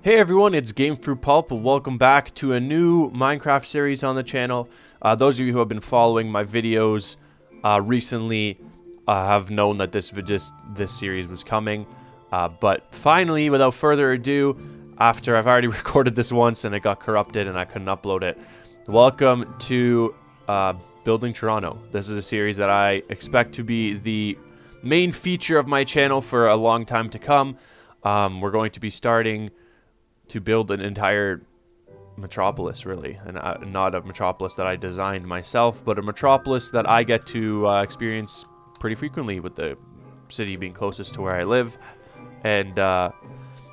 Hey everyone, it's Gamefruitpulp. Welcome back to a new Minecraft series on the channel. Those of you who have been following my videos recently have known that this series was coming. But finally, without further ado, after I've already recorded this once and it got corrupted and I couldn't upload it, welcome to Building Toronto. This is a series that I expect to be the main feature of my channel for a long time to come. We're going to be starting to build an entire metropolis, really, and not a metropolis that I designed myself, but a metropolis that I get to experience pretty frequently, with the city being closest to where I live. And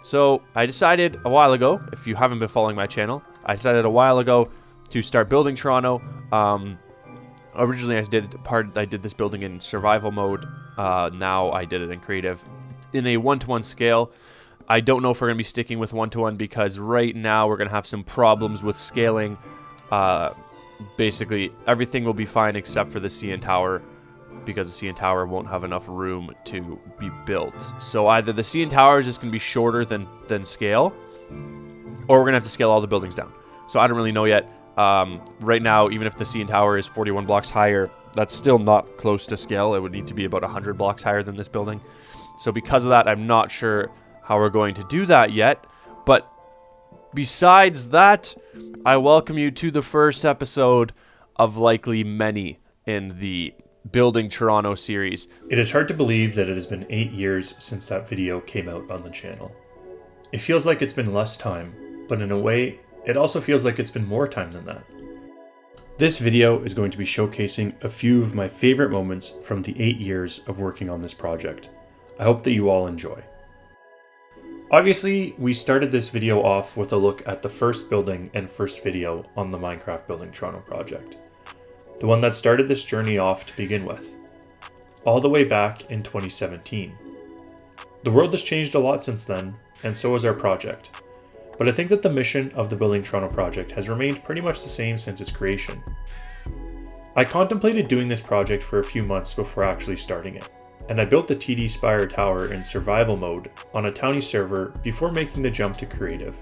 so I decided a while ago, if you haven't been following my channel, I decided a while ago to start building Toronto. Originally I did this building in survival mode. Now I did it in creative in a 1-to-1 scale. I don't know if we're going to be sticking with 1-to-1 because right now we're going to have some problems with scaling. Basically, everything will be fine except for the CN Tower, because the CN Tower won't have enough room to be built. So either the CN Tower is just going to be shorter than scale, or we're going to have to scale all the buildings down. So I don't really know yet. Right now, even if the CN Tower is 41 blocks higher, that's still not close to scale. It would need to be about 100 blocks higher than this building. So because of that, I'm not sure how we're going to do that yet. But besides that, I welcome you to the first episode of likely many in the Building Toronto series. It is hard to believe that it has been 8 years since that video came out on the channel. It feels like it's been less time, but in a way, it also feels like it's been more time than that. This video is going to be showcasing a few of my favorite moments from the 8 years of working on this project. I hope that you all enjoy. Obviously, we started this video off with a look at the first building and first video on the Minecraft Building Toronto project. The one that started this journey off to begin with, all the way back in 2017. The world has changed a lot since then, and so has our project. But I think that the mission of the Building Toronto project has remained pretty much the same since its creation. I contemplated doing this project for a few months before actually starting it, and I built the TD Spire Tower in survival mode on a townie server before making the jump to creative.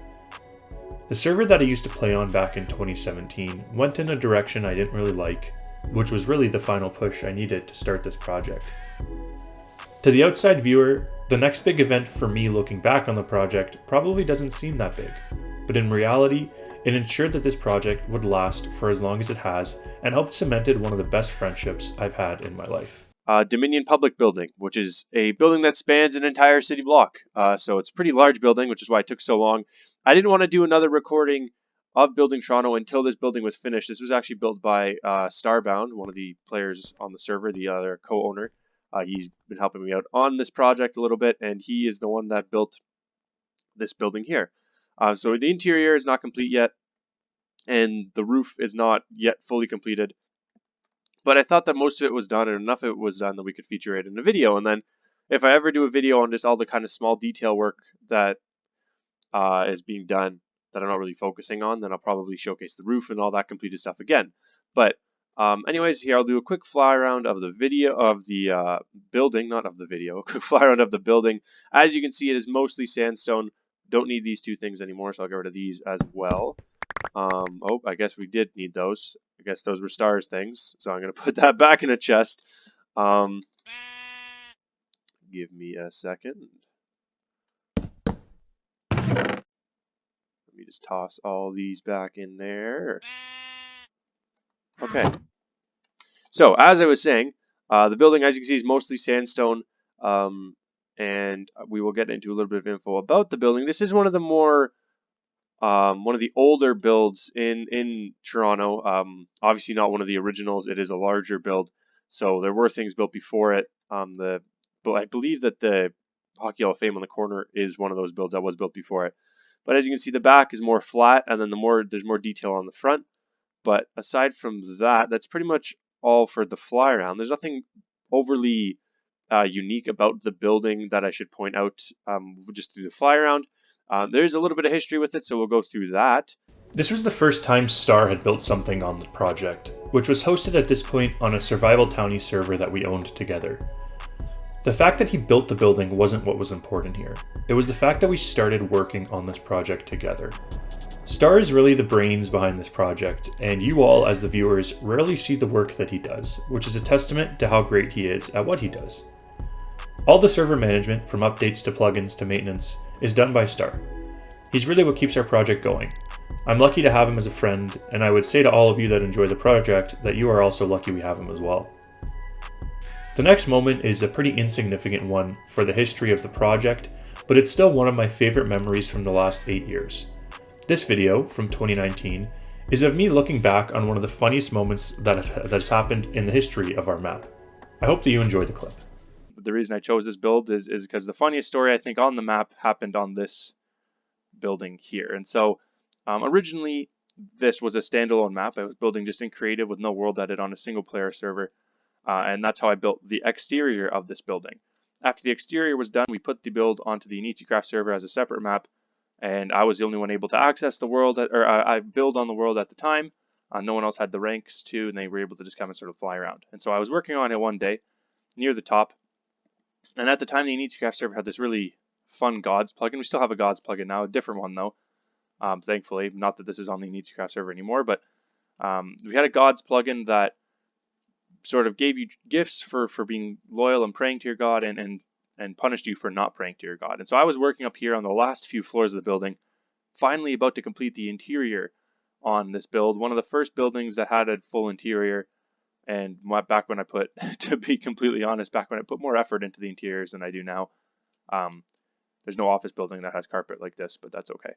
The server that I used to play on back in 2017 went in a direction I didn't really like, which was really the final push I needed to start this project. To the outside viewer, the next big event for me looking back on the project probably doesn't seem that big, but in reality, it ensured that this project would last for as long as it has and helped cemented one of the best friendships I've had in my life. Dominion Public Building, which is a building that spans an entire city block. So it's a pretty large building, which is why it took so long. I didn't want to do another recording of Building Toronto until this building was finished. This was actually built by Starbound, one of the players on the server, the other co-owner. He's been helping me out on this project a little bit, and he is the one that built this building here. So the interior is not complete yet, and the roof is not yet fully completed. But I thought that most of it was done, and enough of it was done that we could feature it in a video. And then if I ever do a video on just all the kind of small detail work that is being done that I'm not really focusing on, then I'll probably showcase the roof and all that completed stuff again. But anyways, here I'll do a quick fly around of the video of the building, not of the video, a quick fly around of the building. As you can see, it is mostly sandstone. Don't need these two things anymore, so I'll get rid of these as well. Oh, I guess we did need those. I guess those were stars things, so I'm going to put that back in a chest. Give me a second. Let me just toss all these back in there. Okay. So, as I was saying, the building, as you can see, is mostly sandstone, and we will get into a little bit of info about the building. This is one of the more one of the older builds in Toronto. Obviously not one of the originals. It is a larger build, so there were things built before it. But I believe that the Hockey Hall of Fame on the corner is one of those builds that was built before it. But as you can see, the back is more flat, and then there's more detail on the front. But aside from that, that's pretty much all for the fly around. There's nothing overly unique about the building that I should point out just through the fly around. There's a little bit of history with it, so we'll go through that. This was the first time Star had built something on the project, which was hosted at this point on a survival townie server that we owned together. The fact that he built the building wasn't what was important here. It was the fact that we started working on this project together. Star is really the brains behind this project, and you all, as the viewers, rarely see the work that he does, which is a testament to how great he is at what he does. All the server management, from updates to plugins to maintenance, is done by Star. He's really what keeps our project going. I'm lucky to have him as a friend, and I would say to all of you that enjoy the project that you are also lucky we have him as well. The next moment is a pretty insignificant one for the history of the project, but it's still one of my favorite memories from the last 8 years. This video, from 2019, is of me looking back on one of the funniest moments that has happened in the history of our map. I hope that you enjoy the clip. The reason I chose this build is because the funniest story I think on the map happened on this building here. And so originally this was a standalone map. I was building just in creative with no world edit on a single player server. And that's how I built the exterior of this building. After the exterior was done, we put the build onto the Initzicraft server as a separate map, and I was the only one able to access the world, I build on the world at the time. No one else had the ranks to, and they were able to just come and sort of fly around. And so I was working on it one day, near the top, and at the time the Initzicraft server had this really fun Gods plugin. We still have a Gods plugin now, a different one though, thankfully. Not that this is on the Initzicraft server anymore, but we had a Gods plugin that sort of gave you gifts for being loyal and praying to your god, and punished you for not praying to your god. And so I was working up here on the last few floors of the building, finally about to complete the interior on this build. One of the first buildings that had a full interior, and back when I put, to be completely honest, back when I put more effort into the interiors than I do now. There's no office building that has carpet like this, but that's okay.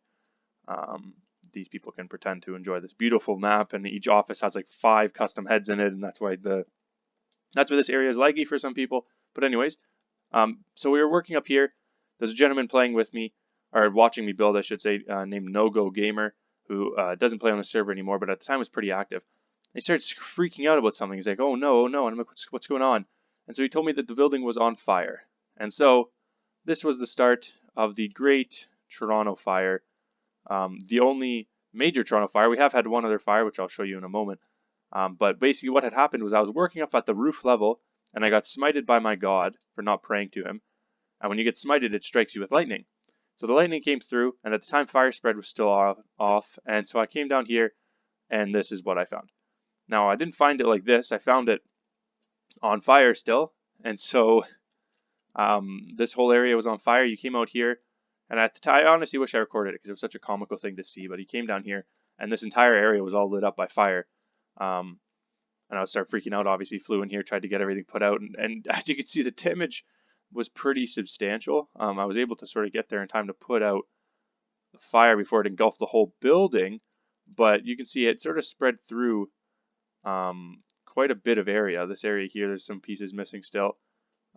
These people can pretend to enjoy this beautiful map, and each office has like 5 custom heads in it, and that's why this area is laggy for some people. But anyways, so we were working up here. There's a gentleman playing with me, or watching me build, I should say, named No Go Gamer, who doesn't play on the server anymore, but at the time was pretty active. And he started freaking out about something. He's like, "Oh no, oh no!" And I'm like, "What's going on?" And so he told me that the building was on fire. And so this was the start of the Great Toronto Fire. The only major Toronto fire. We have had one other fire, which I'll show you in a moment. But basically what had happened was I was working up at the roof level, and I got smited by my god for not praying to him. And when you get smited, it strikes you with lightning. So the lightning came through, and at the time fire spread was still off. And so I came down here, and this is what I found. Now, I didn't find it like this. I found it on fire still. And so this whole area was on fire. You came out here. And at the time, I honestly wish I recorded it because it was such a comical thing to see. But he came down here, and this entire area was all lit up by fire. And I started freaking out, obviously. Flew in here, tried to get everything put out. And as you can see, the damage was pretty substantial. I was able to sort of get there in time to put out the fire before it engulfed the whole building. But you can see it sort of spread through quite a bit of area. This area here, there's some pieces missing still.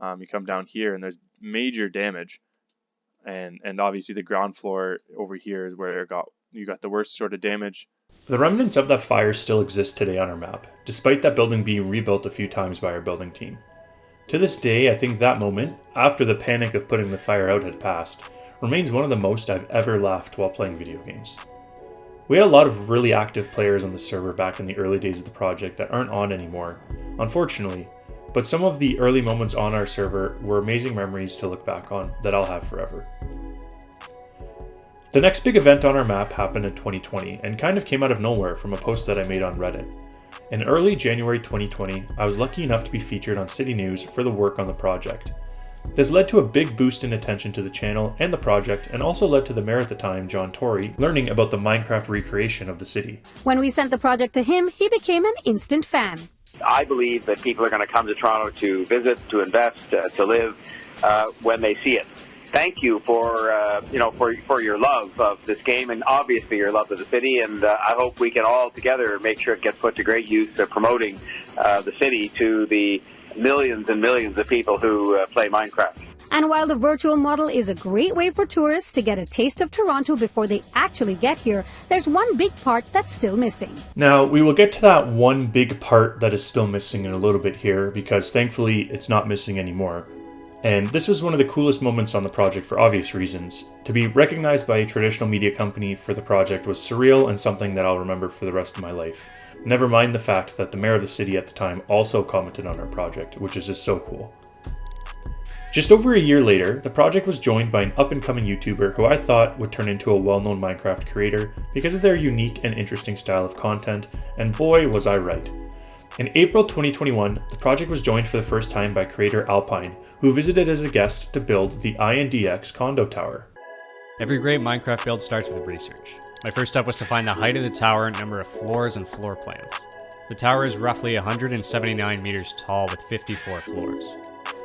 You come down here, and there's major damage. And obviously the ground floor over here is where you got the worst sort of damage. The remnants of that fire still exist today on our map, despite that building being rebuilt a few times by our building team. To this day, I think that moment, after the panic of putting the fire out had passed, remains one of the most I've ever laughed while playing video games. We had a lot of really active players on the server back in the early days of the project that aren't on anymore, unfortunately, but some of the early moments on our server were amazing memories to look back on that I'll have forever. The next big event on our map happened in 2020 and kind of came out of nowhere from a post that I made on Reddit. In early January 2020, I was lucky enough to be featured on City News for the work on the project. This led to a big boost in attention to the channel and the project, and also led to the mayor at the time, John Tory, learning about the Minecraft recreation of the city. When we sent the project to him, he became an instant fan. I believe that people are going to come to Toronto to visit, to invest, to live when they see it. Thank you for your love of this game, and obviously your love of the city. And I hope we can all together make sure it gets put to great use, promoting the city to the millions and millions of people who play Minecraft. And while the virtual model is a great way for tourists to get a taste of Toronto before they actually get here, there's one big part that's still missing. Now, we will get to that one big part that is still missing in a little bit here, because thankfully it's not missing anymore. And this was one of the coolest moments on the project for obvious reasons. To be recognized by a traditional media company for the project was surreal and something that I'll remember for the rest of my life. Never mind the fact that the mayor of the city at the time also commented on our project, which is just so cool. Just over a year later, the project was joined by an up-and-coming YouTuber who I thought would turn into a well-known Minecraft creator because of their unique and interesting style of content, and boy was I right. In April 2021, the project was joined for the first time by creator Alpine, who visited as a guest to build the INDX condo tower. Every great Minecraft build starts with research. My first step was to find the height of the tower, number of floors, and floor plans. The tower is roughly 179 meters tall with 54 floors.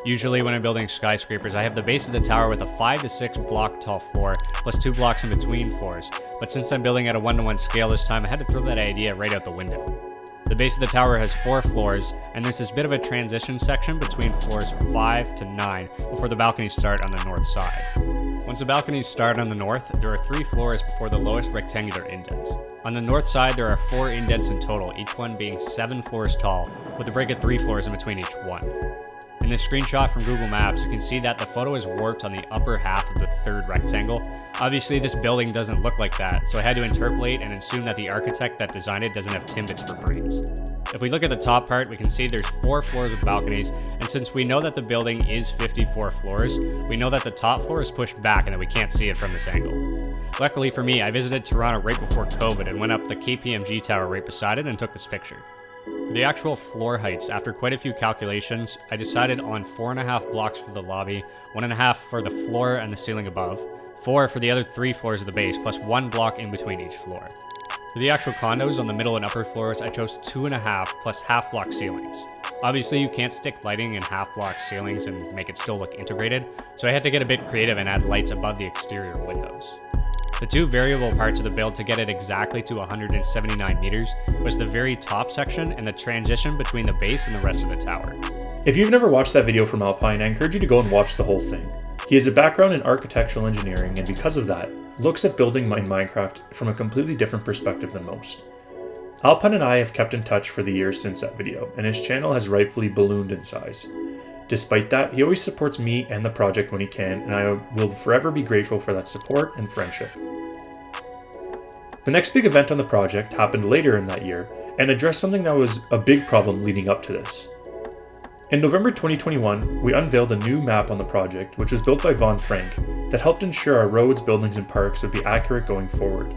Usually when I'm building skyscrapers, I have the base of the tower with a 5 to 6 block tall floor, plus 2 blocks in between floors, but since I'm building at a 1-to-1 scale this time, I had to throw that idea right out the window. The base of the tower has 4 floors, and there's this bit of a transition section between floors 5 to 9 before the balconies start on the north side. Once the balconies start on the north, there are 3 floors before the lowest rectangular indent. On the north side, there are 4 indents in total, each one being 7 floors tall, with a break of 3 floors in between each one. In this screenshot from Google Maps, you can see that the photo is warped on the upper half of the 3rd rectangle. Obviously, this building doesn't look like that, so I had to interpolate and assume that the architect that designed it doesn't have Timbits for brains. If we look at the top part, we can see there's 4 floors with balconies, and since we know that the building is 54 floors, we know that the top floor is pushed back and that we can't see it from this angle. Luckily for me, I visited Toronto right before COVID and went up the KPMG tower right beside it and took this picture. For the actual floor heights, after quite a few calculations, I decided on 4.5 blocks for the lobby, 1.5 for the floor and the ceiling above, 4 for the other 3 floors of the base, plus 1 block in between each floor. For the actual condos on the middle and upper floors, I chose 2.5 plus half-block ceilings. Obviously, you can't stick lighting in half-block ceilings and make it still look integrated, so I had to get a bit creative and add lights above the exterior windows. The 2 variable parts of the build to get it exactly to 179 meters was the very top section and the transition between the base and the rest of the tower. If you've never watched that video from Alpine, I encourage you to go and watch the whole thing. He has a background in architectural engineering, and because of that, looks at building in Minecraft from a completely different perspective than most. Alpine and I have kept in touch for the years since that video, and his channel has rightfully ballooned in size. Despite that, he always supports me and the project when he can, and I will forever be grateful for that support and friendship. The next big event on the project happened later in that year and addressed something that was a big problem leading up to this. In November 2021, we unveiled a new map on the project, which was built by Von Frank, that helped ensure our roads, buildings, and parks would be accurate going forward.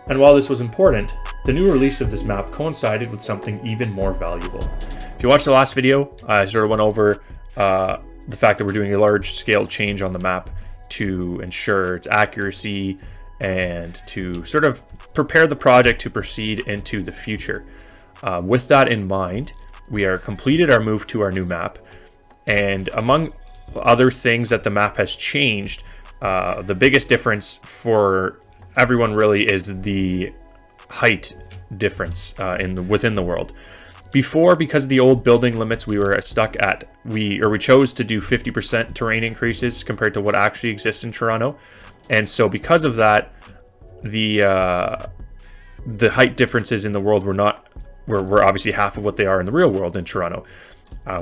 And while this was important, the new release of this map coincided with something even more valuable. If you watched the last video, I sort of went over the fact that we're doing a large-scale change on the map to ensure its accuracy and to sort of prepare the project to proceed into the future. With that in mind, we are completed our move to our new map, and among other things that the map has changed, the biggest difference for everyone really is the height difference within the world. Before, because of the old building limits, we were stuck at we chose to do 50% terrain increases compared to what actually exists in Toronto, and so because of that, the height differences in the world were obviously half of what they are in the real world in Toronto.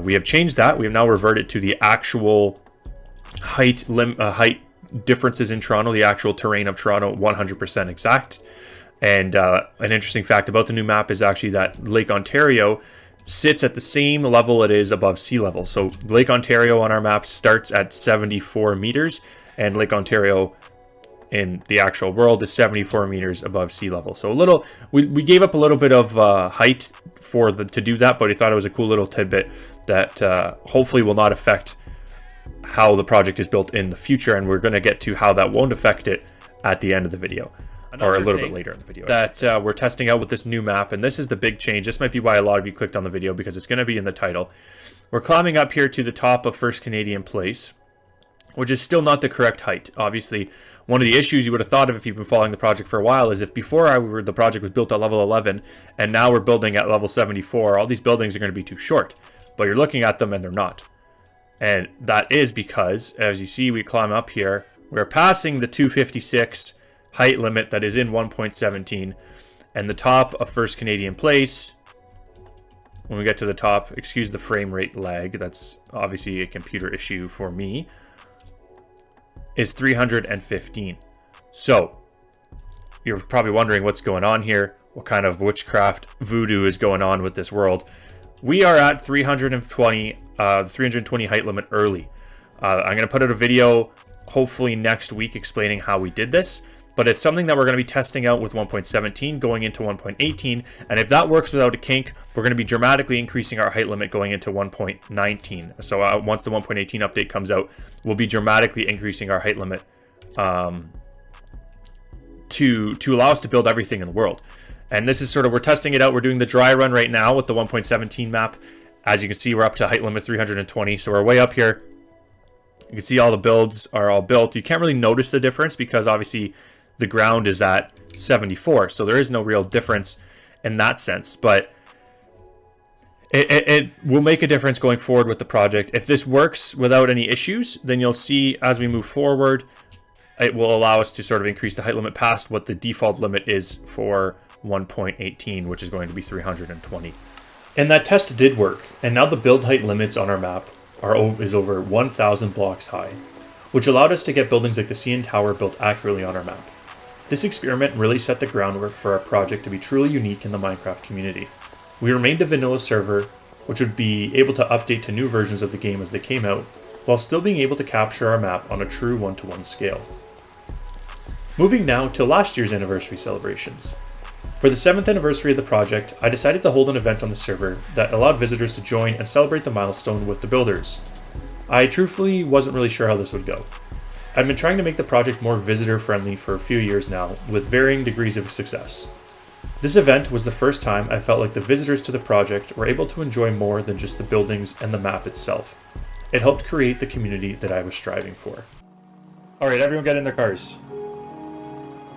We have changed that. We have now reverted to the actual height differences in Toronto, the actual terrain of Toronto, 100% exact. And an interesting fact about the new map is actually that Lake Ontario sits at the same level it is above sea level. So Lake Ontario on our map starts at 74 meters, and Lake Ontario in the actual world is 74 meters above sea level. So we gave up a little bit of height to do that, but we thought it was a cool little tidbit that hopefully will not affect how the project is built in the future, and we're going to get to how that won't affect it at the end of the video. Or a little bit later in the video, that we're testing out with this new map, and this is the big change. This might be why a lot of you clicked on the video, because it's going to be in the title. We're climbing up here to the top of First Canadian Place, which is still not the correct height. Obviously, one of the issues you would have thought of if you've been following the project for a while is if before the project was built at level 11, and now we're building at level 74, all these buildings are going to be too short. But you're looking at them and they're not. And that is because, as you see, we climb up here, we're passing the 256 height limit that is in 1.17, and the top of First Canadian Place, when we get to the top, excuse the frame rate lag, that's obviously a computer issue for me, is 315. So you're probably wondering what's going on here, what kind of witchcraft voodoo is going on with this world. We are at 320 height limit early. I'm going to put out a video hopefully next week explaining how we did this, but it's something that we're going to be testing out with 1.17 going into 1.18, and if that works without a kink, we're going to be dramatically increasing our height limit going into 1.19. So once the 1.18 update comes out, we'll be dramatically increasing our height limit to allow us to build everything in the world. And this is sort of, we're testing it out. We're doing the dry run right now with the 1.17 map. As you can see, we're up to height limit 320, so we're way up here. You can see all the builds are all built. You can't really notice the difference because obviously the ground is at 74, so there is no real difference in that sense, but it will make a difference going forward with the project. If this works without any issues, then you'll see as we move forward, it will allow us to sort of increase the height limit past what the default limit is for 1.18, which is going to be 320. And that test did work, and now the build height limits on our map is over 1,000 blocks high, which allowed us to get buildings like the CN Tower built accurately on our map. This experiment really set the groundwork for our project to be truly unique in the Minecraft community. We remained a vanilla server, which would be able to update to new versions of the game as they came out, while still being able to capture our map on a true one-to-one scale. Moving now to last year's anniversary celebrations. For the 7th anniversary of the project, I decided to hold an event on the server that allowed visitors to join and celebrate the milestone with the builders. I truthfully wasn't really sure how this would go. I've been trying to make the project more visitor-friendly for a few years now, with varying degrees of success. This event was the first time I felt like the visitors to the project were able to enjoy more than just the buildings and the map itself. It helped create the community that I was striving for. Alright, everyone get in their cars.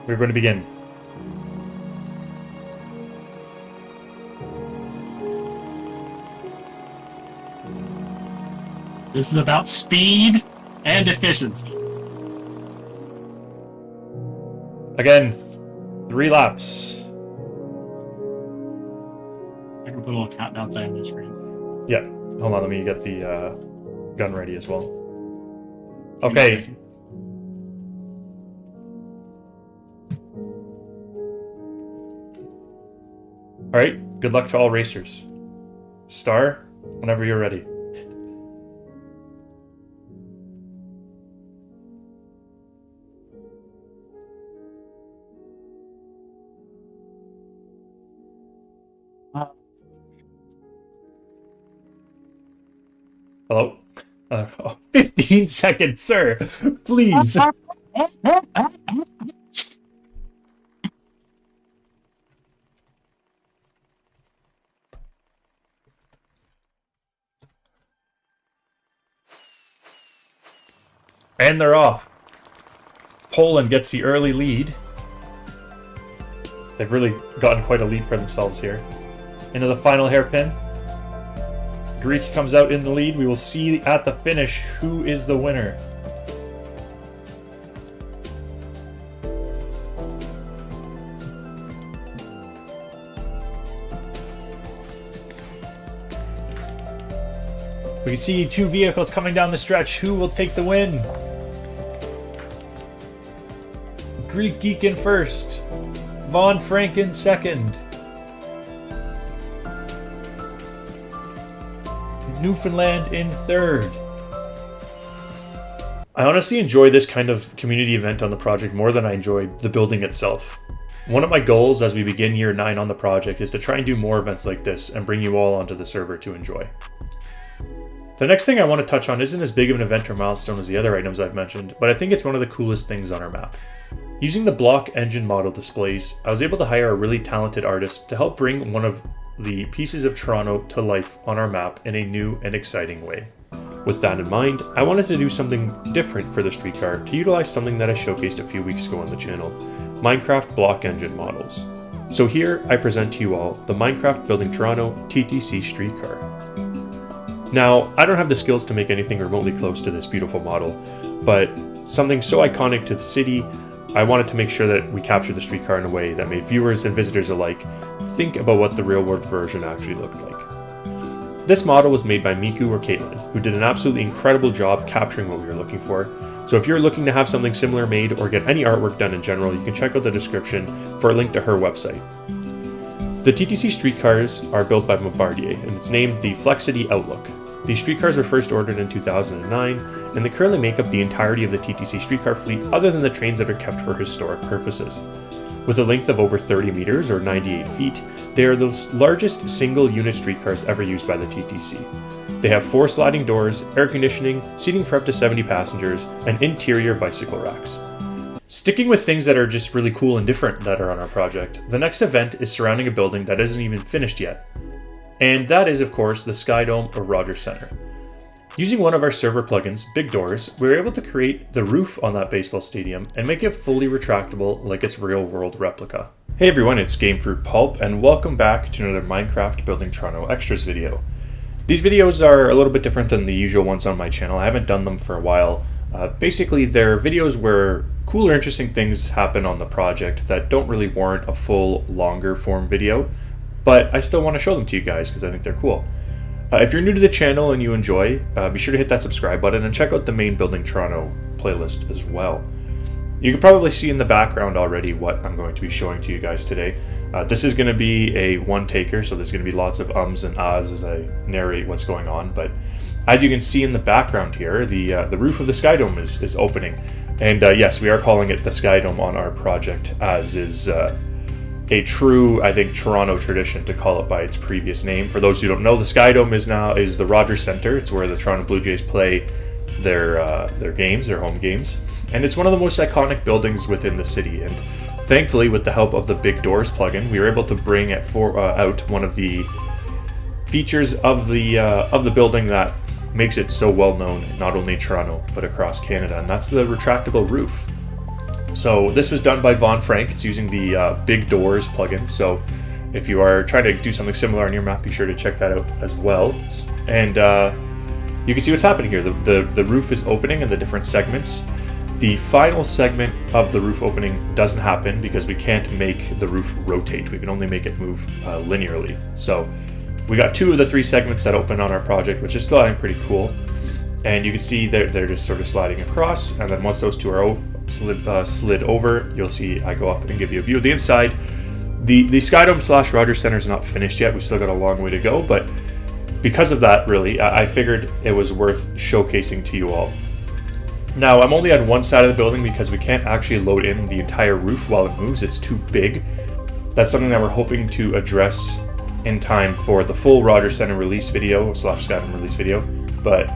We're going to begin. This is about speed and efficiency. Again, 3 laps. I can put a little countdown thing on the screens. Yeah, hold on, let me get the gun ready as well. Okay. Alright, good luck to all racers. Star, whenever you're ready. Hello? 15 seconds, sir. Please. And they're off. Poland gets the early lead. They've really gotten quite a lead for themselves here. Into the final hairpin. Greek comes out in the lead. We will see at the finish who is the winner. We can see 2 vehicles coming down the stretch. Who will take the win? Greek Geek in first. Von Franken second. Newfoundland in third. I honestly enjoy this kind of community event on the project more than I enjoy the building itself. One of my goals as we begin year 9 on the project is to try and do more events like this and bring you all onto the server to enjoy. The next thing I want to touch on isn't as big of an event or milestone as the other items I've mentioned, but I think it's one of the coolest things on our map. Using the block engine model displays, I was able to hire a really talented artist to help bring one of the pieces of Toronto to life on our map in a new and exciting way. With that in mind, I wanted to do something different for the streetcar to utilize something that I showcased a few weeks ago on the channel, Minecraft block engine models. So here I present to you all the Minecraft Building Toronto TTC streetcar. Now, I don't have the skills to make anything remotely close to this beautiful model, but something so iconic to the city, I wanted to make sure that we captured the streetcar in a way that made viewers and visitors alike think about what the real-world version actually looked like. This model was made by Miku or Caitlin, who did an absolutely incredible job capturing what we were looking for. So if you're looking to have something similar made or get any artwork done in general, you can check out the description for a link to her website. The TTC streetcars are built by Bombardier, and it's named the Flexity Outlook. These streetcars were first ordered in 2009, and they currently make up the entirety of the TTC streetcar fleet other than the trains that are kept for historic purposes. With a length of over 30 meters or 98 feet, they are the largest single-unit streetcars ever used by the TTC. They have 4 sliding doors, air conditioning, seating for up to 70 passengers, and interior bicycle racks. Sticking with things that are just really cool and different that are on our project, the next event is surrounding a building that isn't even finished yet. And that is, of course, the Sky Dome or Rogers Center. Using one of our server plugins, Big Doors, we were able to create the roof on that baseball stadium and make it fully retractable like its real-world replica. Hey everyone, it's Gamefruitpulp, and welcome back to another Minecraft Building Toronto Extras video. These videos are a little bit different than the usual ones on my channel. I haven't done them for a while. Basically, they're videos where cool or interesting things happen on the project that don't really warrant a full, longer form video, but I still want to show them to you guys because I think they're cool. If you're new to the channel and you enjoy, be sure to hit that subscribe button and check out the main Building Toronto playlist as well. You can probably see in the background already what I'm going to be showing to you guys today. This is going to be a one-taker, so there's going to be lots of ums and ahs as I narrate what's going on, but as you can see in the background here, the roof of the Sky Dome is opening. And yes, we are calling it the Sky Dome on our project, as is a true, I think, Toronto tradition to call it by its previous name. For those who don't know, the Sky Dome is the Rogers Center. It's where the Toronto Blue Jays play their games, their home games. And it's one of the most iconic buildings within the city. And thankfully, with the help of the Big Doors plugin, we were able to bring out one of the features of the building that makes it so well known, not only in Toronto, but across Canada. And that's the retractable roof. So this was done by Von Frank. It's using the Big Doors plugin. So if you are trying to do something similar on your map, be sure to check that out as well. And you can see what's happening here. The roof is opening in the different segments. The final segment of the roof opening doesn't happen because we can't make the roof rotate. We can only make it move linearly. So we got 2 of the 3 segments that open on our project, which is still, I think, pretty cool. And you can see they're just sort of sliding across. And then once those 2 are slid over, you'll see I go up and give you a view of the inside. The Sky Dome / Rogers Center is not finished yet. We still got a long way to go, but because of that, really, I figured it was worth showcasing to you all. Now, I'm only on one side of the building because we can't actually load in the entire roof while it moves. It's too big. That's something that we're hoping to address in time for the full Rogers Center release video / Sky Dome release video. But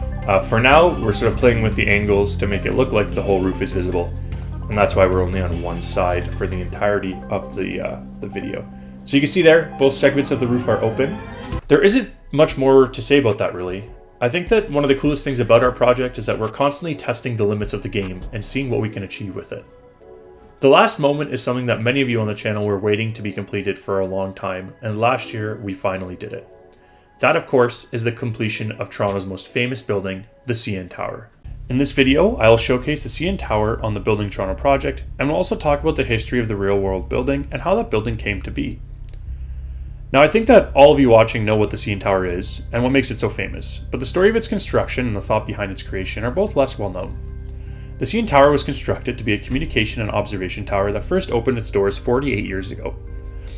for now, we're sort of playing with the angles to make it look like the whole roof is visible. And that's why we're only on one side for the entirety of the video. So you can see there, both segments of the roof are open. There isn't much more to say about that, really. I think that one of the coolest things about our project is that we're constantly testing the limits of the game and seeing what we can achieve with it. The last moment is something that many of you on the channel were waiting to be completed for a long time, and last year we finally did it. That, of course, is the completion of Toronto's most famous building, the CN Tower. In this video, I'll showcase the CN Tower on the Building Toronto project, and we'll also talk about the history of the real-world building and how that building came to be. Now, I think that all of you watching know what the CN Tower is and what makes it so famous, but the story of its construction and the thought behind its creation are both less well known. The CN Tower was constructed to be a communication and observation tower that first opened its doors 48 years ago.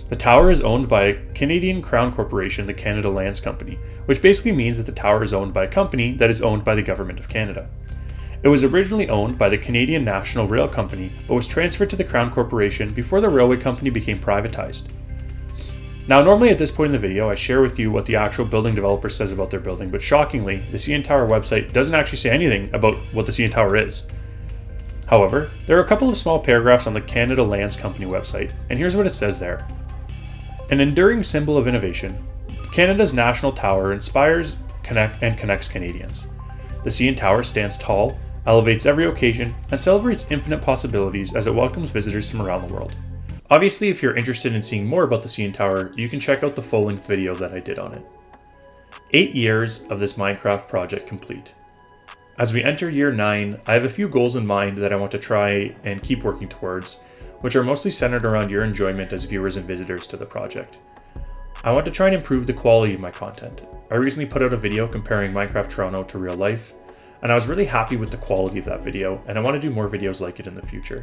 The tower is owned by Canadian Crown Corporation, the Canada Lands Company, which basically means that the tower is owned by a company that is owned by the Government of Canada. It was originally owned by the Canadian National Rail Company, but was transferred to the Crown Corporation before the railway company became privatized. Now, normally at this point in the video, I share with you what the actual building developer says about their building, but shockingly, the CN Tower website doesn't actually say anything about what the CN Tower is. However, there are a couple of small paragraphs on the Canada Lands Company website, and here's what it says there. An enduring symbol of innovation, Canada's national tower inspires and connects Canadians. The CN Tower stands tall, elevates every occasion, and celebrates infinite possibilities as it welcomes visitors from around the world. Obviously, if you're interested in seeing more about the CN Tower, you can check out the full-length video that I did on it. 8 years of this Minecraft project complete. As we enter year 9, I have a few goals in mind that I want to try and keep working towards, which are mostly centered around your enjoyment as viewers and visitors to the project. I want to try and improve the quality of my content. I recently put out a video comparing Minecraft Toronto to real life, and I was really happy with the quality of that video, and I want to do more videos like it in the future.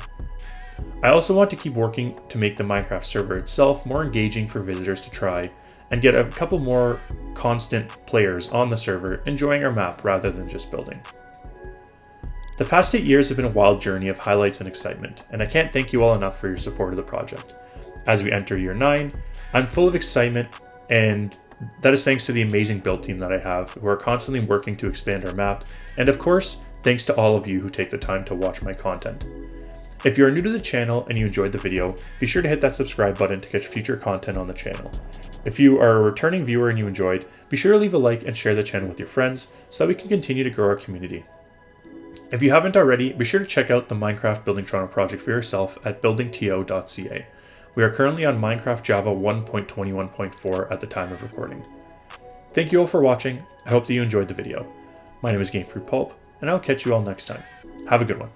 I also want to keep working to make the Minecraft server itself more engaging for visitors to try, and get a couple more constant players on the server enjoying our map rather than just building. The past 8 years have been a wild journey of highlights and excitement, and I can't thank you all enough for your support of the project. As we enter year 9, I'm full of excitement, and that is thanks to the amazing build team that I have, who are constantly working to expand our map, and of course, thanks to all of you who take the time to watch my content. If you are new to the channel and you enjoyed the video, be sure to hit that subscribe button to catch future content on the channel. If you are a returning viewer and you enjoyed, be sure to leave a like and share the channel with your friends so that we can continue to grow our community. If you haven't already, be sure to check out the Minecraft Building Toronto project for yourself at buildingto.ca. We are currently on Minecraft Java 1.21.4 at the time of recording. Thank you all for watching. I hope that you enjoyed the video. My name is Gamefruitpulp, and I'll catch you all next time. Have a good one.